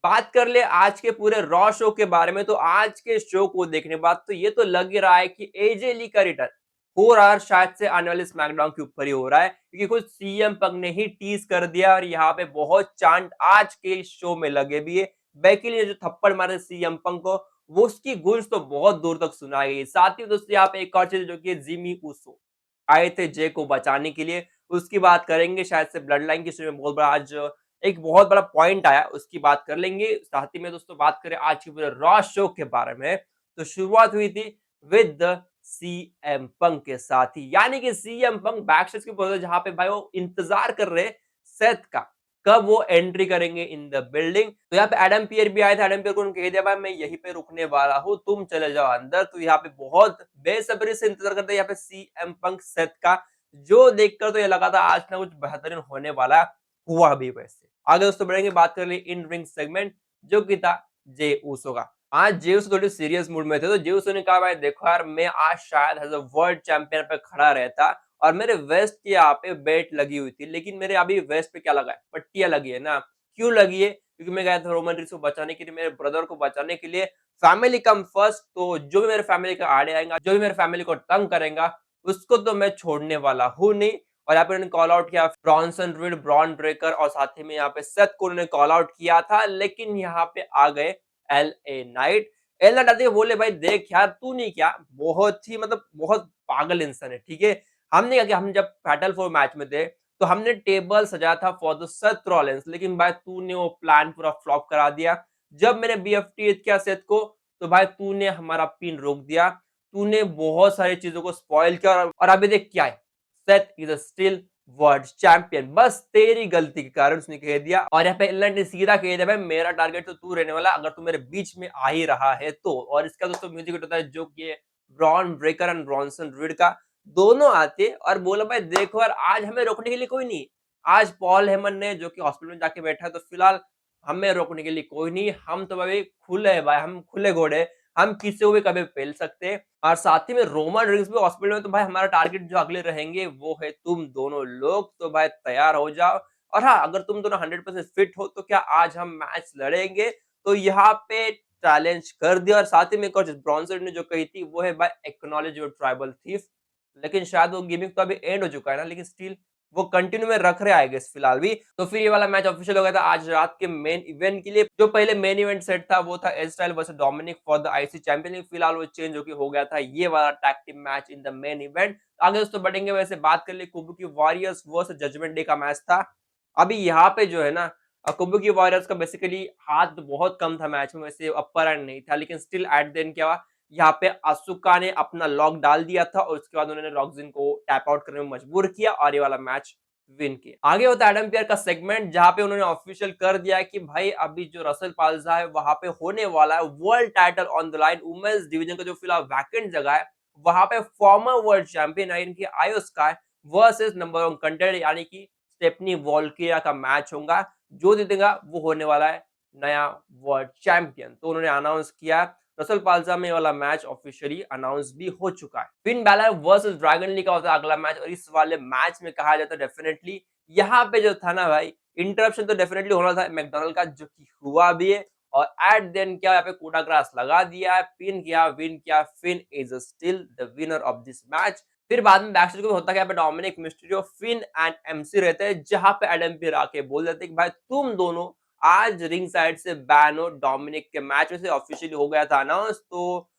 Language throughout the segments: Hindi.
बात कर ले आज के पूरे रॉ शो के बारे में, तो आज के शो को देखने के बाद तो ये तो लग ही रहा है कि एजे ली का रिटर्न हो रहा है, शायद से आने वाले स्मैकडाउन के ऊपर ही हो रहा है, क्योंकि खुद सीएम पंक ने ही टीज कर दिया और यहाँ पे बहुत चांट आज के शो में लगे भी है। बेकी ने जो थप्पड़ मारे सीएम पंक को, वो उसकी गूंज तो बहुत दूर तक सुनाई गई। साथ ही दोस्तों यहाँ पे एक और चीज जो कि जिमी ऊसो आए थे जे को बचाने के लिए, उसकी बात करेंगे। शायद से ब्लड लाइन की स्टोरी में बहुत बड़ा आज एक बहुत बड़ा पॉइंट आया, उसकी बात कर लेंगे। साथ ही में दोस्तों बात करें आज के पूरे रॉ शो के बारे में, तो शुरुआत हुई थी विद द सीएम पंक के साथ ही, यानी कि सीएम पंक बैकस्टेज के ऊपर जहां पे भाई वो इंतजार कर रहे सेथ का, कब वो एंट्री करेंगे इन द बिल्डिंग। तो यहाँ पे एडम पियर भी आए थे। एडम पियर को उन्होंने कह दिया भाई मैं यहीं पे रुकने वाला हूँ, तुम चले जाओ अंदर। तो यहाँ पे बहुत बेसब्री से इंतजार करते हैं यहाँ पे सीएम पंक सेथ का, जो देखकर तो ये लगा था आज ना कुछ बेहतरीन होने वाला है। हुआ भी वैसे। आगे दोस्तों बढ़ेंगे, बात कर ली इन रिंग सेगमेंट जो कि था जे ऊसो का। आज जे ऊसो थोड़ी सीरियस मूड में थे, तो जे ऊसो ने कहा भाई देखो यार, मैं आज शायद एज अ वर्ल्ड चैंपियन पे खड़ा रहता और मेरे वेस्ट की यहाँ पे बेल्ट लगी हुई थी, लेकिन मेरे अभी वेस्ट पे क्या लगा है, पट्टियां लगी है ना। क्यों लगी है? क्योंकि मैं गया था रोमन रिंस को बचाने के लिए, मेरे ब्रदर को बचाने के लिए। फैमिली कम फर्स्ट, तो जो भी मेरे फैमिली का आड़े आएगा, जो भी मेरे फैमिली को तंग करेगा, उसको तो मैं छोड़ने वाला हूँ नहीं। और यहाँ पे उन्होंने कॉल आउट किया ब्रॉनसन रीड, ब्रॉन ब्रेकर और साथ ही में यहाँ पे सेथ को उन्होंने कॉल आउट किया था, लेकिन यहाँ पे आ गए एलए नाइट। एल नाइट आते ही बोले भाई देख यार, तू नहीं क्या बहुत ही मतलब बहुत पागल इंसान है, ठीक है। हमने क्या किया, हम जब फैटल 4 मैच में थे तो हमने टेबल सजाया था फॉर द सेथ रॉलिंस, लेकिन भाई तूने वो प्लान पूरा फ्लॉप करा दिया। जब मैंने बीएफटी किया सेथ को, तो भाई तूने हमारा पिन रोक दिया, तूने बहुत सारी चीजों को स्पॉइल किया। और अभी देख क्या है, Seth is still world champion, बस तेरी गलती के कारण उसने कह दिया। और यहाँ पे एलन ने सीधा कह दिया भाई मेरा टारगेट तो तू रहने वाला, अगर तू मेरे बीच में आ ही रहा है तो। और इसका दोस्तों म्यूजिक होता है जो कि Bron Breakker and Bronson Reed का, दोनों आते और बोला भाई देखो यार, आज हमें रोकने के लिए कोई नहीं। आज पॉल हेमन ने जो कि हॉस्पिटल में जाके बैठा है, तो फिलहाल हमें रोकने के लिए कोई नहीं, हम तो भाई खुले है भाई, हम खुले घोड़े, हम किसी को भी कभी पेल सकते हैं। और साथ ही में रोमन रिंग्स भी हॉस्पिटल में, तो भाई हमारा टारगेट जो अगले रहेंगे वो है तुम दोनों लोग, तो भाई तैयार हो जाओ। और हाँ, अगर तुम दोनों 100% फिट हो तो क्या आज हम मैच लड़ेंगे? तो यहाँ पे चैलेंज कर दिया। और साथ ही में एक और चीज ब्रॉन्सन ने जो कही थी वो है भाई एक्नॉलेज योर ट्राइबल थीफ, लेकिन शायद वो गिमिक तो अभी एंड हो चुका है ना, लेकिन स्टिल वो कंटिन्यू में रख रहे आई गेस फिलहाल भी। तो फिर ये वाला मैच ऑफिशियल हो गया था आज रात के मेन इवेंट के लिए। जो पहले मेन इवेंट सेट था वो था AJ Styles versus Dominik for the IC championship, फिलहाल वो चेंज होकर हो गया था ये वाला tag team match in the main event. आगे दोस्तों बढ़ेंगे, वैसे बात कर ले Kabuki Warriors versus Judgment Day का मैच था। अभी यहाँ पे जो है ना, कुबुकी वॉरियर्स का बेसिकली हाथ बहुत कम था मैच में, वैसे अपर एंड नहीं था, लेकिन स्टिल एट देन क्या हुआ, यहाँ पे असुका ने अपना लॉक डाल दिया था और उसके बाद उन्होंने लॉकजिन को टैप आउट करने में मजबूर किया और ये वाला मैच विन किया। आगे होता है एडम पियर का सेगमेंट, जहां पे उन्होंने ऑफिशियल कर दिया कि भाई अभी जो रसल पाल्जा है वहां पे होने वाला है world title on the line. Women's division का जो फिलहाल वैकेंट जगह है वहां पे फॉर्मर वर्ल्ड चैंपियन है इनकी आयो स्काई वर्सेस नंबर 1 कंटेंडर यानी कि स्टेफनी वॉल्किया का मैच होगा। जो जीतेगा वो होने वाला है नया वर्ल्ड चैंपियन। तो उन्होंने अनाउंस किया, रसल पाल्जा में वाला मैच ऑफिशियली अनाउंस भी हो चुका है। Finn Balor versus Dragon Lee का होता है अगला मैच, और इस वाले मैच में कहा जाता है डेफिनेटली यहाँ पे जो था ना भाई, इंटरप्शन तो डेफिनेटली होना था मैकडॉनल्ड का, जो कि हुआ भी है। और एट देन क्या यहाँ पे कोटा ग्रास लगा दिया है, पिन किया, विन किया, Finn is still the winner of this match. फिर बाद में बैकस्टेज को होता है पे Dominik Mysterio, Finn and MC रहते हैं, जहां पे एडम पियर आके बोल देते हैं कि भाई तुम दोनों आज रिंग साइड से बैन हो। डोमिनिक के मैच में से ऑफिशियली हो गया था अनाउंस, तो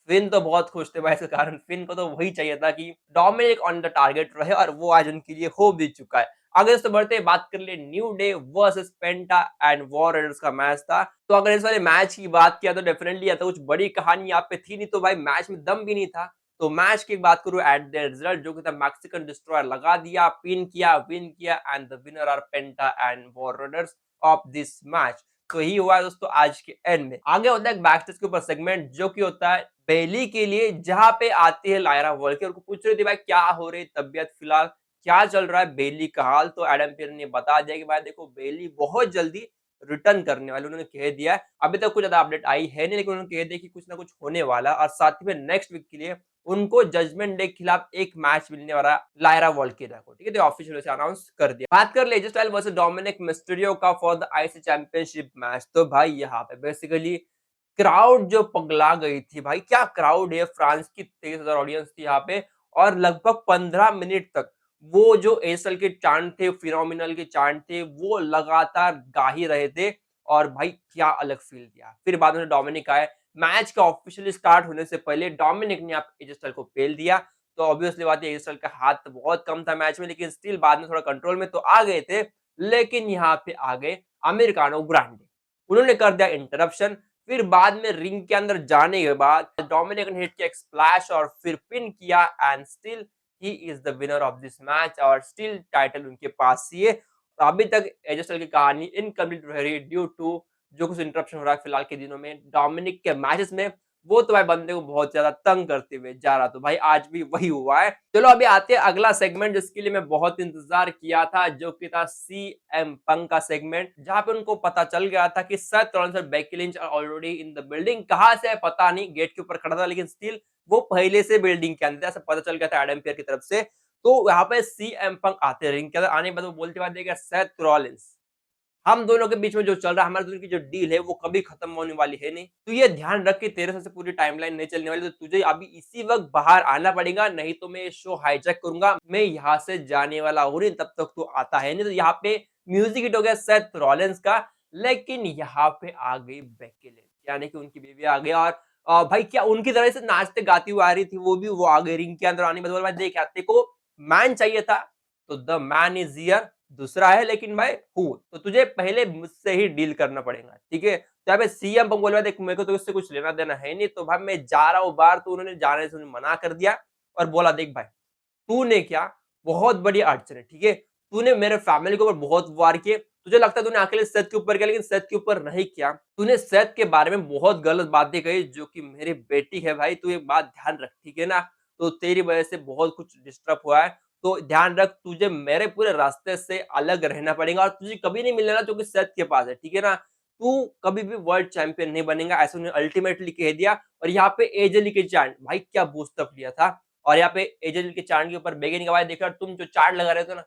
फिन तो बहुत खुश थे भाई इसके कारण। फिन को तो वही चाहिए था कि डोमिनिक ऑन द टारगेट रहे, और वो आज उनके लिए हो भी चुका है। आगे से बढ़ते बात कर ले new day versus penta and War Riders का मैच था। तो अगर इस वाले मैच की बात किया तो डेफिनेटली या तो कुछ बड़ी कहानी यहाँ पे थी नहीं, तो भाई मैच में दम भी नहीं था। तो मैच की बात करूं एट द रिजल्ट, जो कि था मैक्सिकन डिस्ट्रॉयर लगा दिया, पिन किया, विन किया, and the winner are Penta and War Raiders of this match. तो ही हुआ है दोस्तों आज के एंड में। आगे होता है बैकस्टेज के ऊपर सेगमेंट, जो कि होता है बेली के लिए, जहां पे आती है लायरा वोल्कर, उनको पूछ रही थी भाई क्या हो रही तबियत, फिलहाल क्या चल रहा है बेली का हाल। तो एडम पियर ने बता दिया कि भाई देखो बेली बहुत जल्दी रिटर्न करने वाले, उन्होंने कह दिया है। अभी तक कुछ ज्यादा अपडेट आई है नहीं, लेकिन उन्होंने कह दिया कि कुछ ना कुछ होने वाला, और साथ ही में नेक्स्ट वीक के लिए उनको जजमेंट डे के खिलाफ एक मैच मिलने वाला लायरा वोल्किना को, ठीक है, तो ऑफिशियल से अनाउंस कर दिया। बात कर ले एजे स्टाइल वर्सेस डोमिनिक मिस्टीरियो का for the IC championship match, तो भाई यहाँ पे बेसिकली क्राउड जो पगला गई थी भाई, क्या क्राउड है, फ्रांस की 23,000 ऑडियंस थी यहाँ पे, और लगभग 15 मिनट तक वो जो एसएल के चांट थे, फिनोमिनल के चांट थे, वो लगातार गा ही रहे थे, और भाई क्या अलग फील दिया। फिर बाद में डोमिनिक आए, मैच का ऑफिशियली स्टार्ट होने से पहले डोमिनिक ने आप एजे स्टाइल को पेल दिया, तो ऑब्वियसली बात है एजे स्टाइल का हाथ तो बहुत कम था मैच में, लेकिन स्टिल बाद में थोड़ा कंट्रोल में तो आ गए थे, लेकिन यहाँ पे आ गए अमेरिकानो ग्रांडे, उन्होंने कर दिया इंटरप्शन। फिर बाद में रिंग के अंदर जाने के बाद डोमिनिक ने हिट किया एक स्प्लैश और फिर पिन किया, and still he is the winner of this match, और स्टिल टाइटल उनके पास ही है। तो अभी तक एजे स्टाइल की कहानी इनकम्प्लीट रह रही है ड्यू टू जो कुछ इंटरप्शन हो रहा है फिलहाल के दिनों में डोमिनिक के मैचेस में, वो तो भाई बंदे को बहुत ज्यादा तंग करते हुए जा रहा, तो भाई आज भी वही हुआ है। चलो अभी आते हैं अगला सेगमेंट जिसके लिए मैं बहुत इंतजार किया था, जो कि था सीएम पंक का सेगमेंट, जहां पे उनको पता चल गया था कि सेथ रॉलिंस और Becky Lynch are already in the building. कहां से है पता नहीं, गेट के ऊपर खड़ा था, लेकिन स्टिल वो पहले से बिल्डिंग के अंदर, ऐसा पता चल गया था एडम पियर की तरफ से। तो यहाँ पे सीएम पंक आते रिंग के अंदर, आने के बाद वो बोलते हुए देखा सेथ रॉलिंस, हम दोनों के बीच में जो चल रहा है, हमारे दोनों की जो डील है वो कभी खत्म होने वाली है नहीं। तो ये ध्यान रख के तेरे से पूरी टाइमलाइन नहीं चलने वाली, तो तुझे अभी इसी वक्त बाहर आना पड़ेगा, नहीं तो मैं शो हाईजैक करूंगा, मैं यहाँ से जाने वाला हूँ नहीं, तब तक तू आता है नहीं। तो यहाँ पे म्यूजिक हिट हो गया सेथ रॉलिंस का, लेकिन यहाँ पे आ गई बेकी लिंच, यानी कि उनकी बेबी आ गई, और भाई क्या उनकी तरह से नाचते गाती हुई आ रही थी, वो आ गई रिंग के अंदर आने के बाद, भाई देख यार, तेरे को मैन चाहिए था तो द मैन इज हियर, दूसरा है लेकिन मैं हूँ, तो तुझे पहले मुझसे ही डील करना पड़ेगा, ठीक है। तो यहाँ पे सीएम पंक बोल रहा देख मेरे को तो इससे कुछ लेना देना है नहीं, तो भाई मैं जा रहा हूँ बाहर, तो उन्होंने जाने से मना कर दिया, और बोला देख भाई तूने क्या, बहुत बड़ी अड़चन है, ठीक है, तूने मेरे फैमिली के ऊपर बहुत वार किए, तुझे लगता है तूने अकेले सेथ के ऊपर किया, लेकिन सेथ के ऊपर नहीं किया, तूने सेथ के बारे में बहुत गलत बातें कही, जो कि मेरी बेटी है भाई, तू एक बात ध्यान रख, ठीक है ना, तो तेरी वजह से बहुत कुछ डिस्टर्ब हुआ है, तो ध्यान रख, तुझे मेरे पूरे रास्ते से अलग रहना पड़ेगा, और तुझे कभी नहीं मिलेगा जो कि सेथ के पास है, ठीक है ना, तू कभी भी वर्ल्ड चैंपियन नहीं बनेगा, ऐसा उन्होंने अल्टीमेटली कह दिया। और यहाँ पे एजे ली के चांट, भाई क्या बूस्टअप लिया था, और यहाँ पे एजेंट के चार्ट के ऊपर बेगिन गवाही देखा, तुम जो चार्ट लगा रहे थे ना,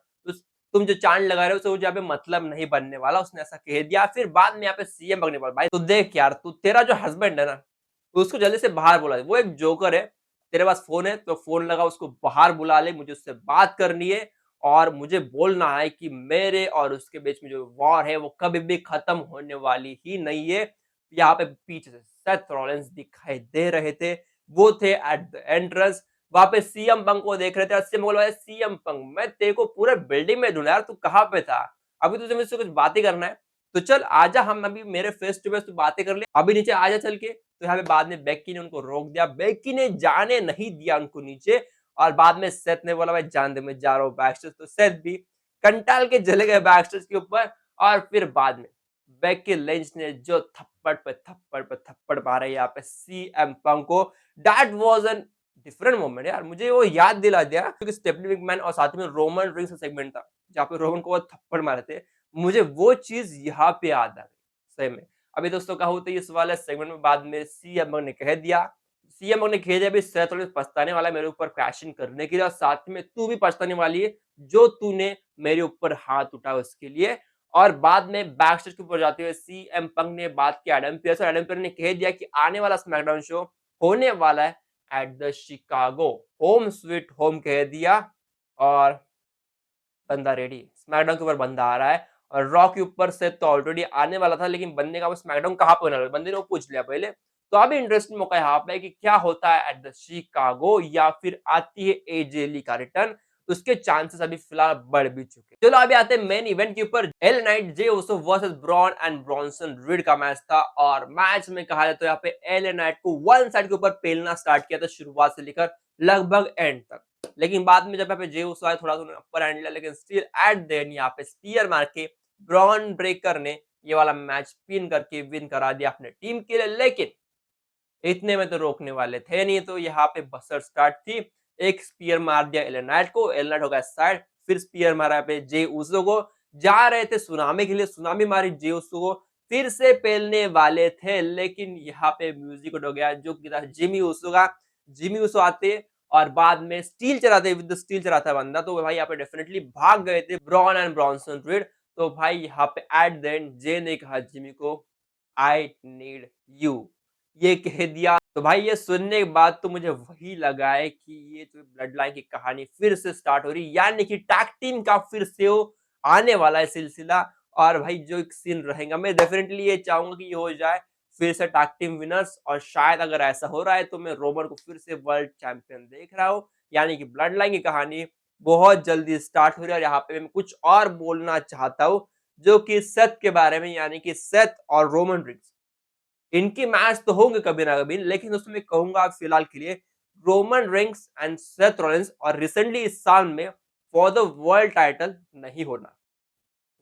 तुम जो चार्ट लगा रहे हो तो यहाँ पे मतलब नहीं बनने वाला, उसने ऐसा कह दिया। फिर बाद में यहाँ पे सीएम बनने वाला, भाई तू देख यार, तू तेरा जो हस्बैंड है ना, तो उसको जल्दी से बाहर बुला, वो एक जोकर है, तेरे पास फोन है तो फोन लगा, उसको बाहर बुला ले, मुझे उससे बात करनी है, और मुझे बोलना है कि मेरे और उसके बीच में जो वॉर है वो कभी भी खत्म होने वाली ही नहीं है। यहाँ पे पीछे से सेथ रॉलिंस दिखाई दे रहे थे, वो थे एट द एंट्रेंस, वहां पे सीएम पंक को देख रहे थे, सीएम बोल रहा है सीएम पंक मैं तेरे को पूरे बिल्डिंग में ढूंढा यार, तू कहाँ पे था, अभी तुझे मुझसे कुछ बातें करना है, तो चल आजा, हम अभी मेरे फेस टू फेस तू बातें कर ले, अभी नीचे आजा चल के। तो यहाँ पे बाद में बेक्की ने उनको रोक दिया, बेक्की ने जाने नहीं दिया उनको नीचे, और बाद में सेथ ने बोला भाई जान दे मैं जा रहा हूँ बैकस्टेज, तो सेथ भी कंटाल के चले गए बैकस्टेज के ऊपर। और फिर बाद में बेक्की लिंच ने जो थप्पड़ पे थप्पड़ मारे यहाँ पे सीएम पंक को, that was an different moment यार, मुझे वो याद दिला दिया क्योंकि स्टेफनी मैकमैन और साथ में रोमन रिंग्स का सेगमेंट था, जहाँ पे रोमन को वो थप्पड़ मारे थे, मुझे वो चीज यहाँ पे याद आ गई सही में। अभी दोस्तों कहूँ तो इस वाले सेगमेंट में बाद में सीएम ने कह दिया, सीएम ने कह दिया भी सेथ रॉलिंस पछताने वाला है मेरे ऊपर क्रैशिंग करने के लिए, और साथ में तू भी पछताने वाली है जो तूने मेरे ऊपर हाथ उठाया उसके लिए। और बाद में बैक स्टेज के ऊपर जाते हुए सीएम पंक ने बात की एडम पियर्स, और एडम पियर्स ने कह दिया कि आने वाला स्मैकडाउन शो होने वाला है at the Chicago, home sweet home कह दिया, और बंदा रेडी, स्मैकडाउन के ऊपर बंदा आ रहा है, और रॉ के ऊपर से तो ऑलरेडी आने वाला था, लेकिन बंदे का वो स्मैकडाउन कहाँ पे होने वाला है, बंदे ने वो पूछ लिया पहले। तो अभी इंटरेस्टिंग मौका यहाँ पे कि क्या होता है एट द शिकागो, या फिर आती है एजे ली का रिटर्न, उसके चांसेस अभी फिलहाल बढ़ भी चुके हैं। चलो अभी आते हैं मेन इवेंट के ऊपर, L Knight Jey Uso versus Bron and Bronson Reed का मैच था, और मैच में कहा जाए तो यहाँ पे एल नाइट को वन साइड के ऊपर पेलना स्टार्ट किया था शुरुआत से लेकर लगभग एंड तक, लेकिन बाद में जब यहाँ पे जे उसो आए थोड़ा सा अपर हैंड लिया, लेकिन स्टिल एट देन यहाँ पे स्पीयर मार के ब्रॉन ब्रेकर ने ये वाला मैच पिन करके विन करा दिया अपने टीम के लिए। लेकिन इतने में तो रोकने वाले थे नहीं, तो यहाँ पे बसर स्टार्ट थी, एक स्पीयर मार दिया एल नाइट को, एल नाइट हो गया साइड, फिर स्पीयर मारा पे जे उसो को, जा रहे थे सुनामी के लिए, सुनामी मारी जे उसो को, फिर से पेलने वाले थे, लेकिन यहाँ पे म्यूजिक हो गया जो कि था जिमी उसो का, जिमी ऊसो आते और बाद में स्टील चलाता है बंदा, तो भाई यहाँ पे डेफिनिटली भाग गए थे ब्रॉन एंड ब्रॉनसन रीड। तो भाई यहाँ पे एट द एंड जे ने कहा जिमी को, आई नीड यू, ये कह दिया। तो भाई ये सुनने के बाद तो मुझे वही लगा है कि ये जो ब्लड लाइन की कहानी फिर से स्टार्ट हो रही है, यानी कि टैग टीम का फिर से वो आने वाला है सिलसिला। और भाई जो एक सीन रहेगा, मैं डेफिनेटली ये चाहूंगा कि ये हो जाए फिर से टैग टीम विनर्स, और शायद अगर ऐसा हो रहा है तो मैं रोमन को फिर से वर्ल्ड चैंपियन देख रहा हूँ। यानी कि ब्लड लाइन की कहानी बहुत जल्दी स्टार्ट हो रही है। और यहाँ पे मैं कुछ और बोलना चाहता हूँ जो कि सेथ के बारे में, यानी कि सेथ और रोमन रिंग्स, इनके मैच तो होंगे कभी ना कभी, लेकिन उसमें मैं कहूंगा फिलहाल के लिए Roman rings and Seth Rollins, और रिसेंटली इस साल में फॉर द वर्ल्ड टाइटल नहीं होना,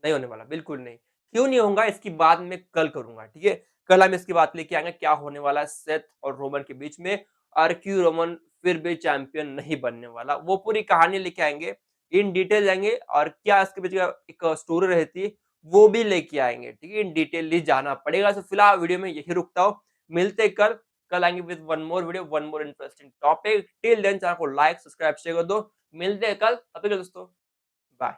नहीं होने वाला, बिल्कुल नहीं। क्यों नहीं होगा इसकी बात मैं कल करूँगा, ठीक है? कल हम इसकी बात लेके आएँगे क्या होने वाला है सेथ और रोमन के बीच में, और क्यों रोमन फिर भी चैंपियन नहीं बनने वाला। वो पूरी कहानी लेके आएँगे, इन डिटेल जाएँगे, और क्या इसके बीच का एक स्टोरी रहती है, वो भी लेके आएँगे, ठीक है? इन डिटेल जाना पड़ेगा। तो फिलहाल वीडियो में यही रुकता हूँ। मिलते हैं कल, कल आएँगे with one more video, one more interesting topic. Till then channel को लाइक, सब्सक्राइब, शेयर कर दो। मिलते हैं कल, तब तक के लिए दोस्तों, बाय।